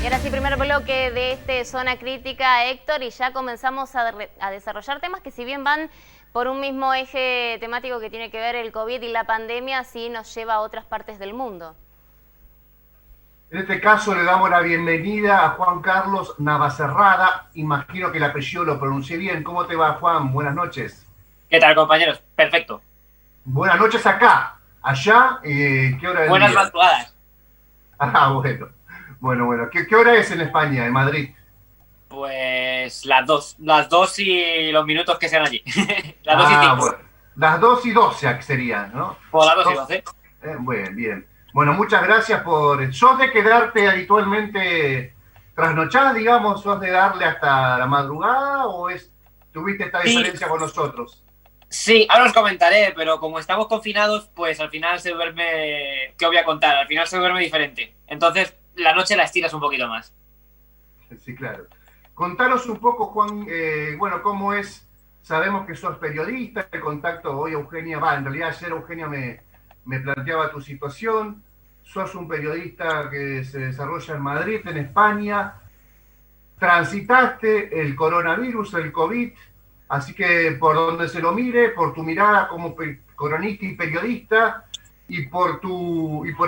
Y ahora sí, primer bloque de este Zona Crítica, Héctor, y ya comenzamos a desarrollar temas que si bien van por un mismo eje temático que tiene que ver el COVID y la pandemia, sí nos lleva a otras partes del mundo. En este caso le damos la bienvenida a Juan Carlos Navacerrada. Imagino que el apellido lo pronuncié bien. ¿Cómo te va, Juan? Buenas noches. ¿Qué tal, compañeros? Perfecto. Buenas noches acá. Allá, ¿qué hora del Buenas día? madrugadas. Ah, bueno. Bueno. ¿Qué hora es en España, en Madrid? Pues las dos y los minutos que sean allí. Las 2 y Ah, 5. bueno. Las 2 y 12 serían, ¿no? O las 2 y 12. Bueno, bien. Bueno, muchas gracias por... ¿Sos de quedarte habitualmente trasnochada, digamos? ¿Sos de darle hasta la madrugada o tuviste esta Sí, diferencia con nosotros? sí, ahora os comentaré, pero como estamos confinados, pues al final se duerme... ¿Qué os voy a contar? Al final se duerme diferente. Entonces, la noche la estiras un poquito más. Sí, claro. Contanos un poco, Juan, bueno, cómo es, sabemos que sos periodista, el contacto hoy Eugenia, en realidad ayer Eugenia me planteaba tu situación, sos un periodista que se desarrolla en Madrid, en España, transitaste el coronavirus, el COVID, así que por donde se lo mire, por tu mirada como cronista y periodista, y por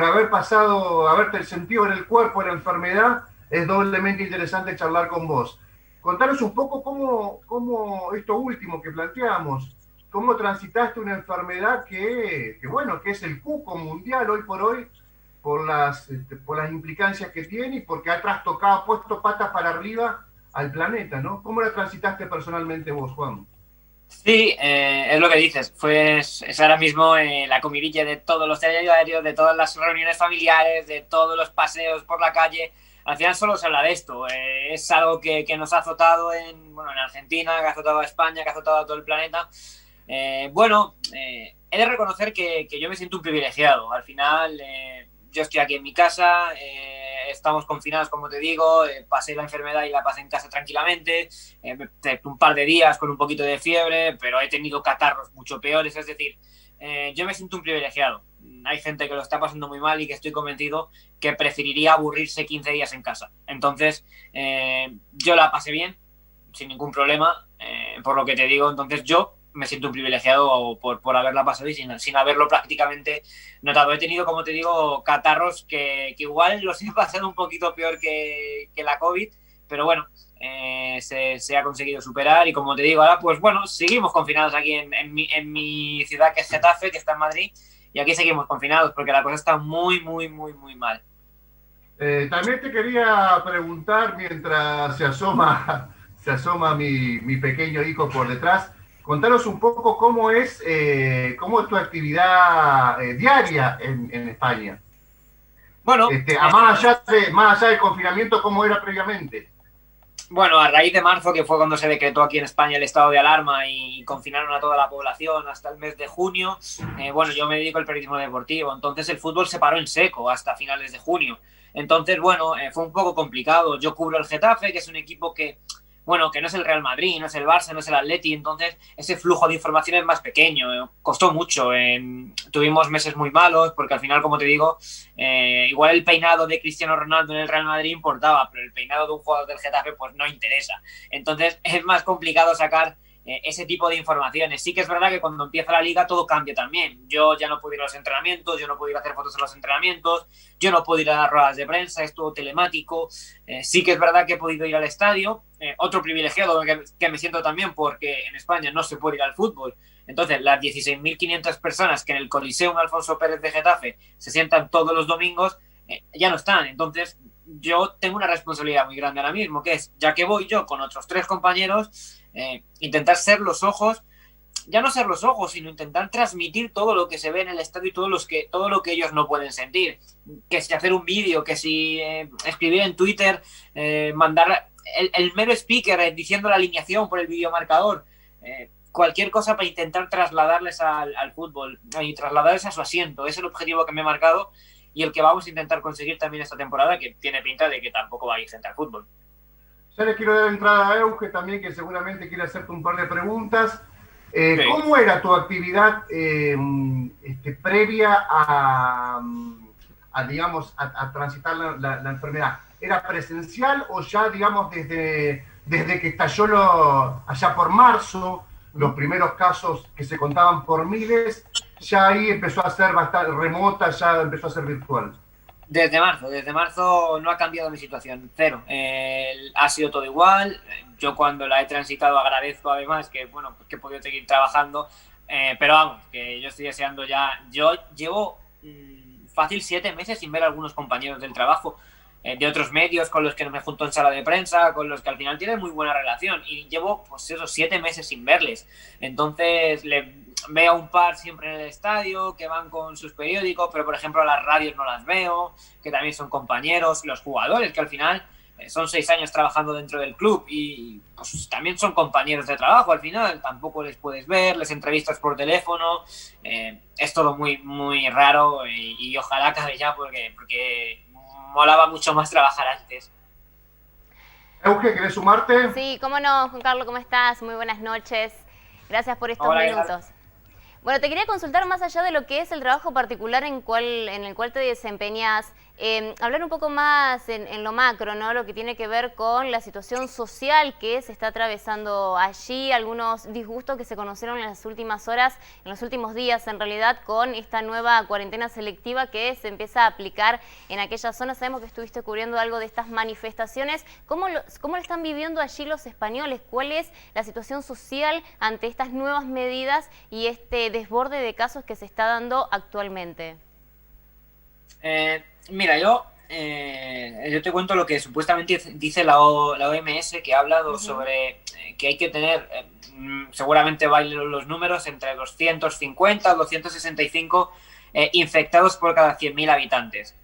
haber pasado, haberte sentido en el cuerpo la enfermedad, es doblemente interesante charlar con vos. Contanos un poco cómo esto último que planteamos, cómo transitaste una enfermedad bueno, que es el cuco mundial hoy por hoy, por las implicancias que tiene y porque ha trastocado, ha puesto patas para arriba al planeta, ¿no? ¿Cómo la transitaste personalmente vos, Juan? Sí, es lo que dices. Pues es ahora mismo la comidilla de todos los diarios, de todas las reuniones familiares, de todos los paseos por la calle. Al final solo se habla de esto. Es algo que nos ha azotado en Argentina, que ha azotado a España, que ha azotado a todo el planeta. He de reconocer que yo me siento un privilegiado. Al final, yo estoy aquí en mi casa, estamos confinados, como te digo, pasé la enfermedad y la pasé en casa tranquilamente, un par de días con un poquito de fiebre, pero he tenido catarros mucho peores, es decir, yo me siento un privilegiado. Hay gente que lo está pasando muy mal y que estoy convencido que preferiría aburrirse 15 días en casa. Entonces, yo la pasé bien, sin ningún problema, por lo que te digo, entonces yo me siento un privilegiado por haberla pasado y sin haberlo prácticamente notado. He tenido, como te digo, catarros que igual los he pasado un poquito peor que la COVID, pero bueno, se ha conseguido superar y como te digo, ahora pues bueno, seguimos confinados aquí en mi ciudad que es Getafe, que está en Madrid, y aquí seguimos confinados porque la cosa está muy mal. También te quería preguntar, mientras se asoma mi pequeño hijo por detrás, contanos un poco cómo es tu actividad diaria en España. Bueno, Más allá del confinamiento, ¿cómo era previamente? Bueno, a raíz de marzo, que fue cuando se decretó aquí en España el estado de alarma y confinaron a toda la población hasta el mes de junio, yo me dedico al periodismo deportivo, entonces el fútbol se paró en seco hasta finales de junio. Entonces, fue un poco complicado. Yo cubro el Getafe, que es un equipo que no es el Real Madrid, no es el Barça, no es el Atleti, entonces ese flujo de información es más pequeño, costó mucho, tuvimos meses muy malos, porque al final, como te digo, igual el peinado de Cristiano Ronaldo en el Real Madrid importaba, pero el peinado de un jugador del Getafe pues no interesa, entonces es más complicado sacar ese tipo de informaciones. Sí que es verdad que cuando empieza la liga todo cambia también. Yo ya no puedo ir a los entrenamientos, yo no puedo ir a hacer fotos en los entrenamientos, yo no puedo ir a las ruedas de prensa, es todo telemático. Sí que es verdad que he podido ir al estadio. Otro privilegiado que me siento también porque en España no se puede ir al fútbol. Entonces, las 16.500 personas que en el Coliseum Alfonso Pérez de Getafe se sientan todos los domingos, ya no están. Entonces, yo tengo una responsabilidad muy grande ahora mismo, que es, ya que voy yo con otros 3 compañeros, intentar ser los ojos, ya no ser los ojos, sino intentar transmitir todo lo que se ve en el estadio y todo lo que ellos no pueden sentir. Que si hacer un vídeo, que si escribir en Twitter, mandar el mero speaker diciendo la alineación por el videomarcador, cualquier cosa para intentar trasladarles al fútbol y trasladarles a su asiento. Ese es el objetivo que me he marcado y el que vamos a intentar conseguir también esta temporada, que tiene pinta de que tampoco va a ir gente al fútbol. Ya le quiero dar entrada a Euge también, que seguramente quiere hacerte un par de preguntas. Sí. ¿Cómo era tu actividad previa digamos, a transitar la enfermedad? era presencial o ya, digamos, desde que estalló allá por marzo, los primeros casos que se contaban por miles, ya ahí empezó a ser bastante remota, ya empezó a ser virtual? Desde marzo no ha cambiado mi situación, cero. Ha sido todo igual. Yo cuando la he transitado agradezco además que, bueno, pues que he podido seguir trabajando, pero vamos, que yo estoy deseando ya. Yo llevo fácil 7 meses sin ver a algunos compañeros del trabajo, de otros medios con los que me junto en sala de prensa, con los que al final tienen muy buena relación, y llevo pues esos 7 meses sin verles. Entonces veo a un par siempre en el estadio que van con sus periódicos, pero por ejemplo a las radios no las veo, que también son compañeros, los jugadores que al final son 6 años trabajando dentro del club y pues también son compañeros de trabajo al final, tampoco les puedes ver, les entrevistas por teléfono, es todo muy, muy raro y ojalá acabe ya porque molaba mucho más trabajar antes. Euge, ¿querés sumarte? Sí, cómo no, Juan Carlos, ¿cómo estás? Muy buenas noches. Gracias por estos minutos. Bueno, te quería consultar más allá de lo que es el trabajo particular en el cual te desempeñas, hablar un poco más en lo macro, ¿no? Lo que tiene que ver con la situación social que se está atravesando allí, algunos disgustos que se conocieron en las últimas horas, en los últimos días en realidad, con esta nueva cuarentena selectiva que se empieza a aplicar en aquella zona. Sabemos que estuviste cubriendo algo de estas manifestaciones. ¿Cómo lo están viviendo allí los españoles? ¿Cuál es la situación social ante estas nuevas medidas y este desborde de casos que se está dando actualmente? Mira, yo te cuento lo que supuestamente dice la OMS, que ha hablado sobre que hay que tener, seguramente bailen los números, entre 250 y 265 infectados por cada 100.000 habitantes,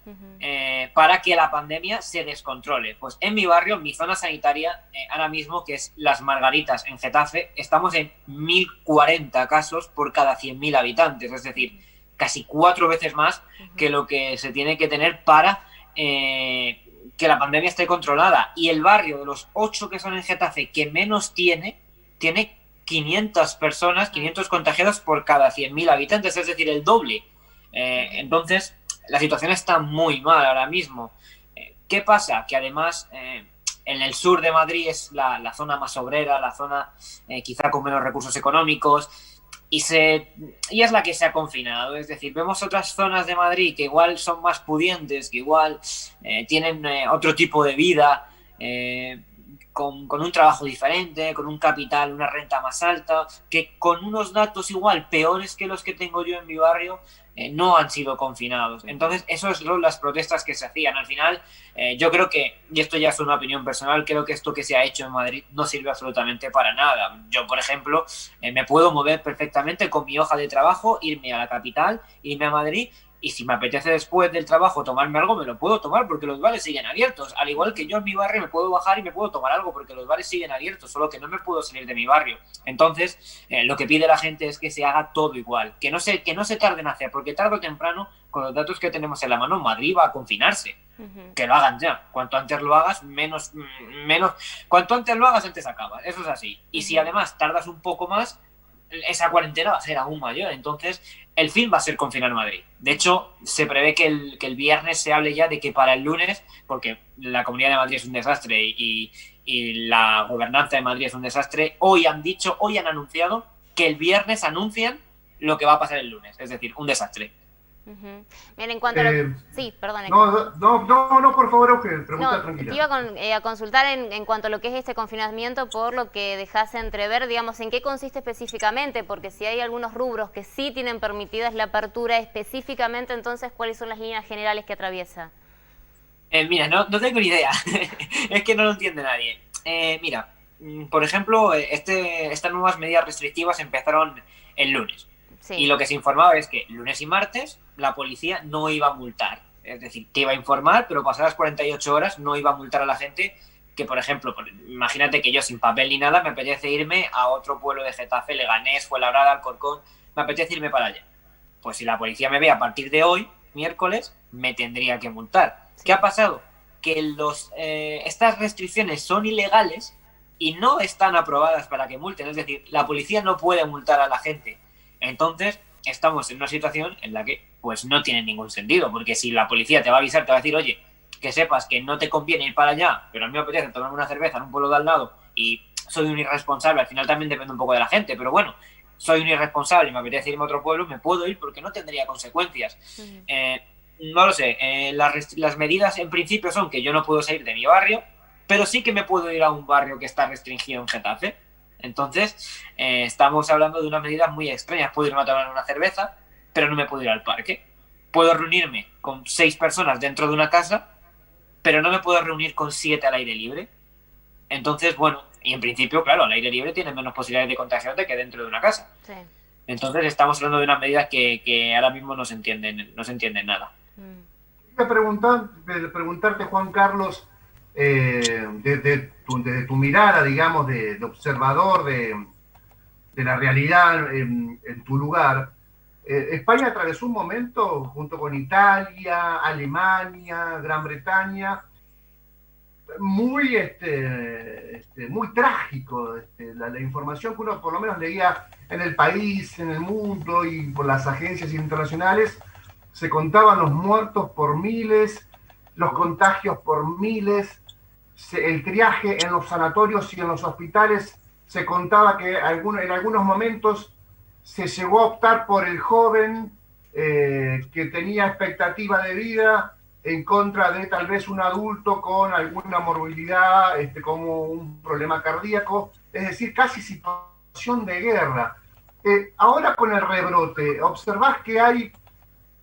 para que la pandemia se descontrole. Pues en mi barrio, en mi zona sanitaria, ahora mismo, que es Las Margaritas, en Getafe, estamos en 1.040 casos por cada 100.000 habitantes, es decir, casi 4 veces más que lo que se tiene que tener para que la pandemia esté controlada. Y el barrio de los 8 que son en Getafe que menos tiene 500 personas, 500 contagiados por cada 100.000 habitantes, es decir, el doble. Entonces, la situación está muy mal ahora mismo. ¿Qué pasa? Que además en el sur de Madrid es la zona más obrera, la zona quizá con menos recursos económicos, y es la que se ha confinado. Es decir, vemos otras zonas de Madrid que igual son más pudientes, que igual tienen otro tipo de vida, con un trabajo diferente, con un capital, una renta más alta, que con unos datos igual peores que los que tengo yo en mi barrio, no han sido confinados. Entonces, esas son las protestas que se hacían. Al final, yo creo que, y esto ya es una opinión personal, creo que esto que se ha hecho en Madrid no sirve absolutamente para nada. Yo, por ejemplo, me puedo mover perfectamente con mi hoja de trabajo, irme a la capital, irme a Madrid, y si me apetece después del trabajo tomarme algo, me lo puedo tomar porque los bares siguen abiertos. Al igual que yo en mi barrio me puedo bajar y me puedo tomar algo porque los bares siguen abiertos, solo que no me puedo salir de mi barrio. Entonces, lo que pide la gente es que se haga todo igual, que no se tarde en hacer, porque tarde o temprano, con los datos que tenemos en la mano, Madrid va a confinarse. Que lo hagan ya. Cuanto antes lo hagas, menos. Cuanto antes lo hagas, antes acabas. Eso es así. Y si además tardas un poco más, esa cuarentena va a ser aún mayor. Entonces, el fin va a ser confinar Madrid. De hecho, se prevé que el viernes se hable ya de que para el lunes, porque la Comunidad de Madrid es un desastre y la gobernanza de Madrid es un desastre, hoy han anunciado que el viernes anuncian lo que va a pasar el lunes. Es decir, un desastre. Bien, en cuanto a lo... Sí, perdón. No, por favor, Euge, pregunta tranquila. Te iba a consultar en cuanto a lo que es este confinamiento, por lo que dejaste entrever, digamos, ¿en qué consiste específicamente? Porque si hay algunos rubros que sí tienen permitidas la apertura específicamente, entonces, ¿cuáles son las líneas generales que atraviesa? Mira, no tengo ni idea. Es que no lo entiende nadie. Mira, por ejemplo, estas nuevas medidas restrictivas empezaron el lunes. Sí. Y lo que se informaba es que lunes y martes la policía no iba a multar. Es decir, que iba a informar, pero pasadas 48 horas no iba a multar a la gente que, por ejemplo, imagínate que yo sin papel ni nada me apetece irme a otro pueblo de Getafe, Leganés, Fuenlabrada, Alcorcón, me apetece irme para allá. Pues si la policía me ve a partir de hoy, miércoles, me tendría que multar. Sí. ¿Qué ha pasado? Que estas restricciones son ilegales y no están aprobadas para que multen. Es decir, la policía no puede multar a la gente. Entonces, estamos en una situación en la que pues no tiene ningún sentido, porque si la policía te va a avisar, te va a decir, oye, que sepas que no te conviene ir para allá, pero a mí me apetece tomarme una cerveza en un pueblo de al lado y soy un irresponsable, al final también depende un poco de la gente, pero bueno, soy un irresponsable y me apetece irme a otro pueblo, me puedo ir porque no tendría consecuencias. No lo sé, las medidas en principio son que yo no puedo salir de mi barrio, pero sí que me puedo ir a un barrio que está restringido en Getafe. Entonces, estamos hablando de unas medidas muy extrañas. Puedo irme a tomar una cerveza, pero no me puedo ir al parque. Puedo reunirme con 6 personas dentro de una casa, pero no me puedo reunir con 7 al aire libre. Entonces, bueno, y en principio, claro, al aire libre tienes menos posibilidades de contagiarte que dentro de una casa. Sí. Entonces, estamos hablando de unas medidas que ahora mismo no se entienden nada. Quería preguntarte, Juan Carlos, desde tu mirada, digamos, de observador de la realidad en tu lugar, España atravesó un momento junto con Italia, Alemania, Gran Bretaña, muy, muy trágico. La información que uno por lo menos leía en El País, en El Mundo y por las agencias internacionales, se contaban los muertos por miles, los contagios por miles, el triaje en los sanatorios y en los hospitales. Se contaba que en algunos momentos se llegó a optar por el joven que tenía expectativa de vida en contra de tal vez un adulto con alguna morbilidad, como un problema cardíaco, es decir, casi situación de guerra. Ahora con el rebrote, ¿observás que hay,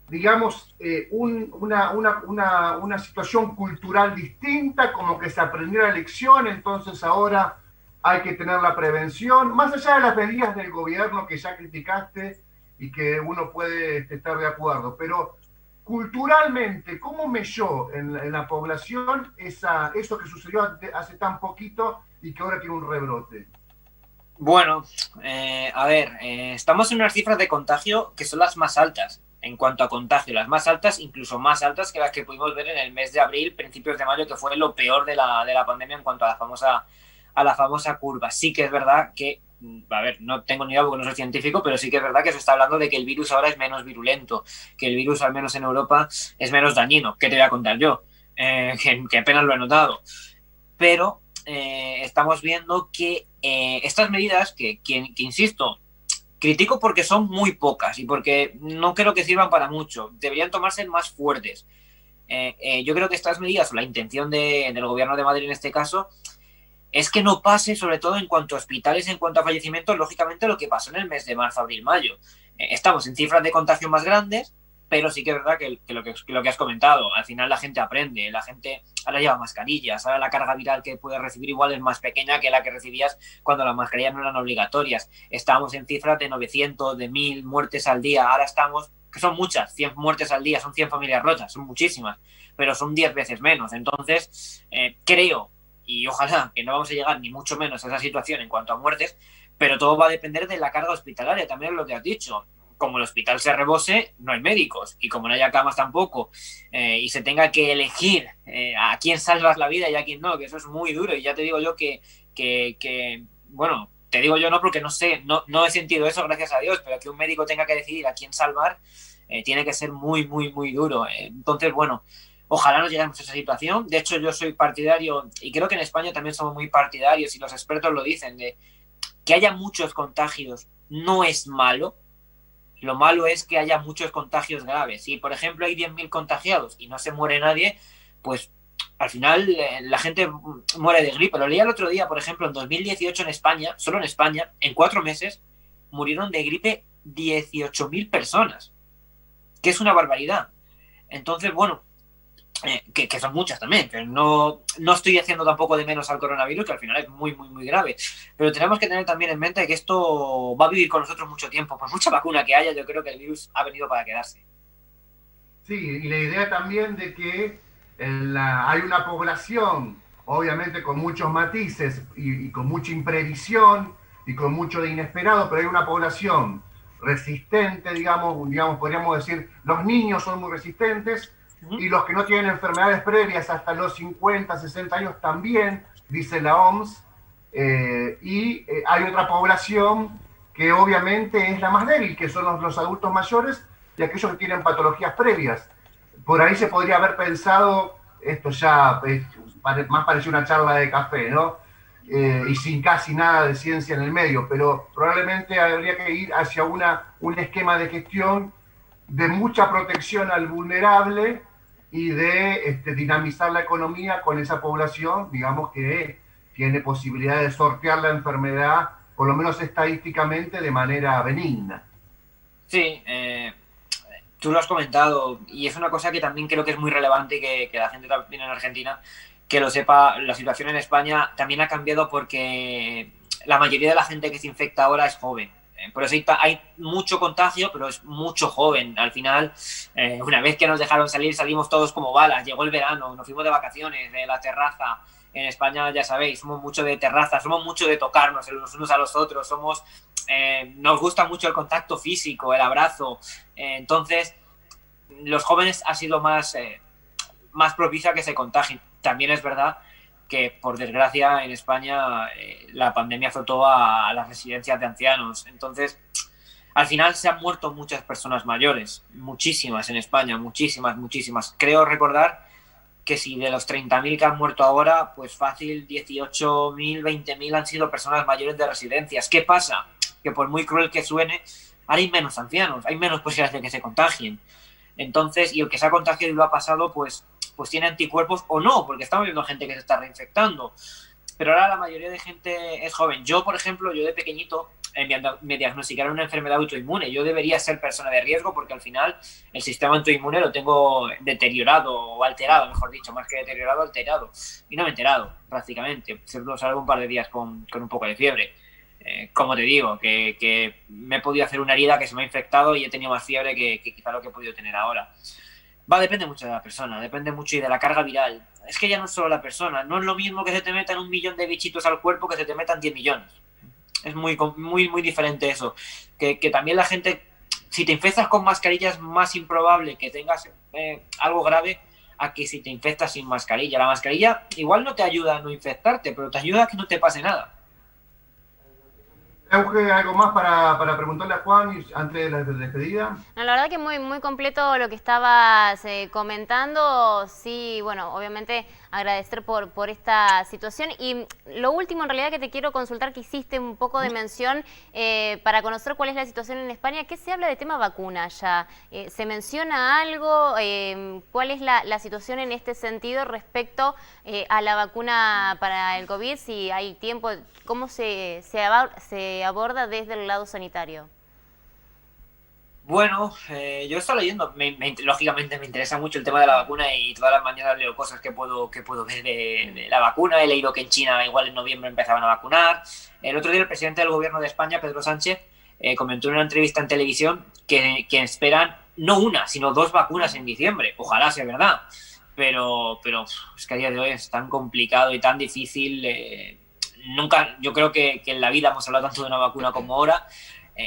digamos, una situación cultural distinta, como que se aprendió la lección, entonces ahora hay que tener la prevención, más allá de las medidas del gobierno que ya criticaste y que uno puede estar de acuerdo, pero culturalmente, ¿cómo melló en la población eso que sucedió hace tan poquito y que ahora tiene un rebrote? Bueno, a ver, estamos en unas cifras de contagio que son las más altas en cuanto a contagio, las más altas, incluso más altas que las que pudimos ver en el mes de abril, principios de mayo, que fue lo peor de la pandemia en cuanto a la famosa curva. Sí que es verdad que, a ver, no tengo ni idea porque no soy científico, pero sí que es verdad que se está hablando de que el virus ahora es menos virulento, que el virus, al menos en Europa, es menos dañino. ¿Qué te voy a contar yo? Que apenas lo he notado. Pero estamos viendo que estas medidas, que insisto, critico porque son muy pocas y porque no creo que sirvan para mucho, deberían tomarse más fuertes. Yo creo que estas medidas, o la intención del gobierno de Madrid en este caso, es que no pase, sobre todo en cuanto a hospitales, en cuanto a fallecimientos, lógicamente lo que pasó en el mes de marzo, abril, mayo. Estamos en cifras de contagio más grandes, pero sí que es verdad que lo que has comentado, al final la gente aprende, la gente ahora lleva mascarillas, ahora la carga viral que puedes recibir igual es más pequeña que la que recibías cuando las mascarillas no eran obligatorias. Estábamos en cifras de 900, de 1000 muertes al día, ahora estamos, que son muchas, 100 muertes al día, son 100 familias rotas, son muchísimas, pero son 10 veces menos. Entonces, creo, y ojalá que no vamos a llegar ni mucho menos a esa situación en cuanto a muertes, pero todo va a depender de la carga hospitalaria, también es lo que has dicho. Como el hospital se rebose, no hay médicos, y como no haya camas tampoco, y se tenga que elegir a quién salvas la vida y a quién no, que eso es muy duro. Y ya te digo yo que bueno, te digo yo no porque no sé, no he sentido eso, gracias a Dios, pero que un médico tenga que decidir a quién salvar, tiene que ser muy, muy, muy duro. Entonces, bueno, ojalá no lleguemos a esa situación. De hecho, yo soy partidario, y creo que en España también somos muy partidarios, y los expertos lo dicen, de que haya muchos contagios no es malo. Lo malo es que haya muchos contagios graves. Si, por ejemplo, hay 10.000 contagiados y no se muere nadie, pues al final la gente muere de gripe. Lo leía el otro día, por ejemplo, en 2018 en España, solo en España, en 4 meses, murieron de gripe 18.000 personas, que es una barbaridad. Entonces, bueno, que son muchas también, que no estoy haciendo tampoco de menos al coronavirus, que al final es muy, muy, muy grave, pero tenemos que tener también en mente que esto va a vivir con nosotros mucho tiempo. Por mucha vacuna que haya, yo creo que el virus ha venido para quedarse. Sí, y la idea también de que hay una población, obviamente con muchos matices y con mucha imprevisión y con mucho de inesperado, pero hay una población resistente, digamos, podríamos decir, los niños son muy resistentes, y los que no tienen enfermedades previas hasta los 50, 60 años también, dice la OMS, y hay otra población que obviamente es la más débil, que son los adultos mayores y aquellos que tienen patologías previas. Por ahí se podría haber pensado esto ya más parece una charla de café, ¿no? Y sin casi nada de ciencia en el medio, pero probablemente habría que ir hacia un esquema de gestión de mucha protección al vulnerable y de dinamizar la economía con esa población, digamos, que tiene posibilidad de sortear la enfermedad, por lo menos estadísticamente, de manera benigna. Sí, tú lo has comentado y es una cosa que también creo que es muy relevante y que la gente también en Argentina que lo sepa. La situación en España también ha cambiado porque la mayoría de la gente que se infecta ahora es joven. Por eso hay mucho contagio, pero es mucho joven. Al final, una vez que nos dejaron salir, salimos todos como balas. Llegó el verano, nos fuimos de vacaciones, de la terraza. En España, ya sabéis, somos mucho de terraza, somos mucho de tocarnos los unos a los otros, nos gusta mucho el contacto físico, el abrazo. Entonces, los jóvenes ha sido más propicio a que se contagien. También es verdad que, por desgracia, en España la pandemia afectó a las residencias de ancianos. Entonces, al final se han muerto muchas personas mayores, muchísimas en España, muchísimas. Creo recordar que si de los 30.000 que han muerto ahora, pues fácil 18.000, 20.000 han sido personas mayores de residencias. ¿Qué pasa? Que por muy cruel que suene, ahora hay menos ancianos, hay menos posibilidades de que se contagien. Entonces, y el que se ha contagiado y lo ha pasado, pues tiene anticuerpos o no, porque estamos viendo gente que se está reinfectando. Pero ahora la mayoría de gente es joven. Yo, por ejemplo, yo de pequeñito me diagnosticaron una enfermedad autoinmune. Yo debería ser persona de riesgo porque al final el sistema autoinmune lo tengo deteriorado o alterado, mejor dicho, más que deteriorado, alterado. Y no me he enterado, prácticamente. Solo salgo un par de días con un poco de fiebre. Como te digo, que me he podido hacer una herida que se me ha infectado y he tenido más fiebre que quizá lo que he podido tener ahora. Depende mucho de la persona, depende mucho y de la carga viral. Es que ya no es solo la persona, no es lo mismo que se te metan 1 millón de bichitos al cuerpo que se te metan 10 millones. Es muy diferente eso. Que también la gente, si te infectas con mascarilla es más improbable que tengas algo grave a que si te infectas sin mascarilla. La mascarilla igual no te ayuda a no infectarte, pero te ayuda a que no te pase nada. Euge, ¿algo más para preguntarle a Juan antes de la despedida? No, la verdad que muy completo lo que estabas comentando. Sí, bueno, obviamente agradecer por esta situación. Y lo último, en realidad, que te quiero consultar, que hiciste un poco de mención para conocer cuál es la situación en España. ¿Qué se habla de tema vacuna ya? ¿Se menciona algo? ¿Cuál es la situación en este sentido respecto a la vacuna para el COVID? Si hay tiempo, ¿cómo se aborda desde el lado sanitario? Bueno, yo he estado leyendo, lógicamente me interesa mucho el tema de la vacuna y todas las mañanas leo cosas que puedo ver de la vacuna. He leído que en China igual en noviembre empezaban a vacunar. El otro día el presidente del gobierno de España, Pedro Sánchez, comentó en una entrevista en televisión que esperan no una, sino 2 vacunas en diciembre. Ojalá sea verdad, pero es que a día de hoy es tan complicado y tan difícil. Nunca, yo creo que en la vida hemos hablado tanto de una vacuna como ahora.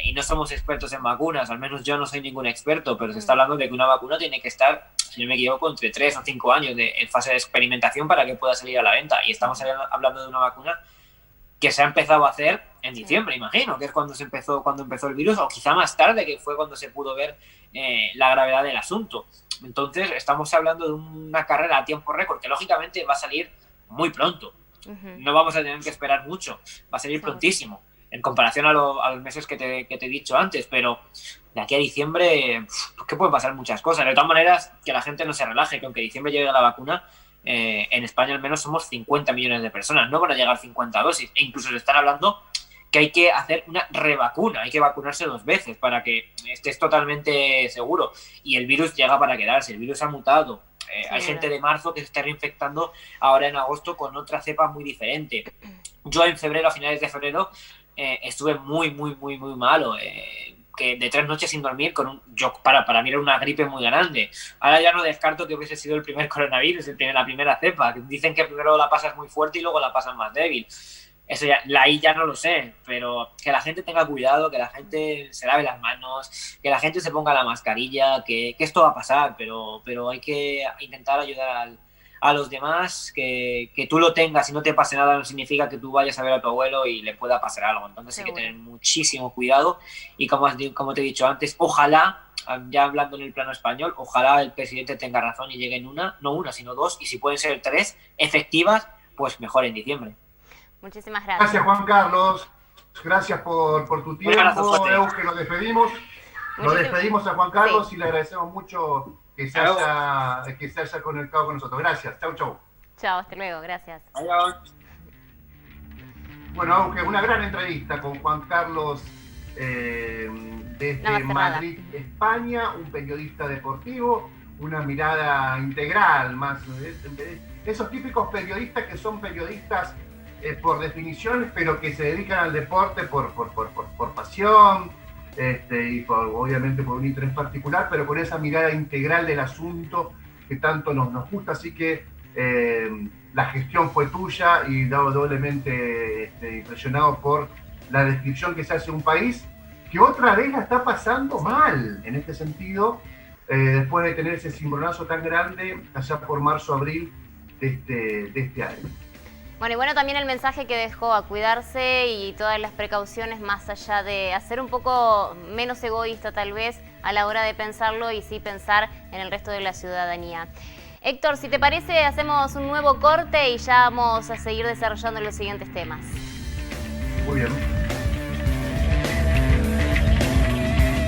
Y no somos expertos en vacunas, al menos yo no soy ningún experto, pero se está hablando de que una vacuna tiene que estar, si no me equivoco, entre 3 o 5 años en fase de experimentación para que pueda salir a la venta. Y estamos hablando de una vacuna que se ha empezado a hacer en diciembre, imagino, que es cuando empezó el virus, o quizá más tarde, que fue cuando se pudo ver la gravedad del asunto. Entonces, estamos hablando de una carrera a tiempo récord, que lógicamente va a salir muy pronto. No vamos a tener que esperar mucho, va a salir prontísimo, en comparación a los meses que te he dicho antes, pero de aquí a diciembre, que pueden pasar muchas cosas. De todas maneras, que la gente no se relaje, que aunque diciembre llegue la vacuna, en España al menos somos 50 millones de personas, no van a llegar 50 dosis, e incluso se están hablando que hay que hacer una revacuna, hay que vacunarse 2 veces para que estés totalmente seguro, y el virus llega para quedarse, el virus ha mutado. Hay gente de marzo que se está reinfectando ahora en agosto con otra cepa muy diferente. Yo en febrero, a finales de febrero, estuve muy malo, que de 3 noches sin dormir, para mí era una gripe muy grande. Ahora ya no descarto que hubiese sido el primer coronavirus, la primera cepa. Dicen que primero la pasas muy fuerte y luego la pasas más débil. Eso ya, ahí ya no lo sé, pero que la gente tenga cuidado, que la gente se lave las manos, que la gente se ponga la mascarilla, que esto va a pasar, pero hay que intentar ayudar a los demás, que tú lo tengas y no te pase nada no significa que tú vayas a ver a tu abuelo y le pueda pasar algo. Entonces hay que tener muchísimo cuidado y como te he dicho antes, ojalá ya hablando en el plano español, ojalá el presidente tenga razón y lleguen no una, sino 2, y si pueden ser 3 efectivas, pues mejor en diciembre. Muchísimas gracias. Gracias, Juan Carlos. Gracias por tu tiempo. Euge, nos despedimos. Nos despedimos a Juan Carlos y le agradecemos mucho que se haya conectado con nosotros. Gracias. Chau, chau. Chao, hasta luego. Gracias. Adiós. Bueno, Euge, una gran entrevista con Juan Carlos desde Madrid, España, un periodista deportivo, una mirada integral, más esos típicos periodistas que son periodistas por definición, pero que se dedican al deporte por pasión y obviamente por un interés particular, pero con esa mirada integral del asunto que tanto nos gusta. Así que la gestión fue tuya y doblemente impresionado por la descripción que se hace de un país que otra vez la está pasando mal en este sentido, después de tener ese cimbronazo tan grande allá por marzo, abril de este año. Bueno, y bueno, también el mensaje que dejó a cuidarse y todas las precauciones, más allá de hacer un poco menos egoísta tal vez a la hora de pensarlo y sí pensar en el resto de la ciudadanía. Héctor, si te parece, hacemos un nuevo corte y ya vamos a seguir desarrollando los siguientes temas. Muy bien.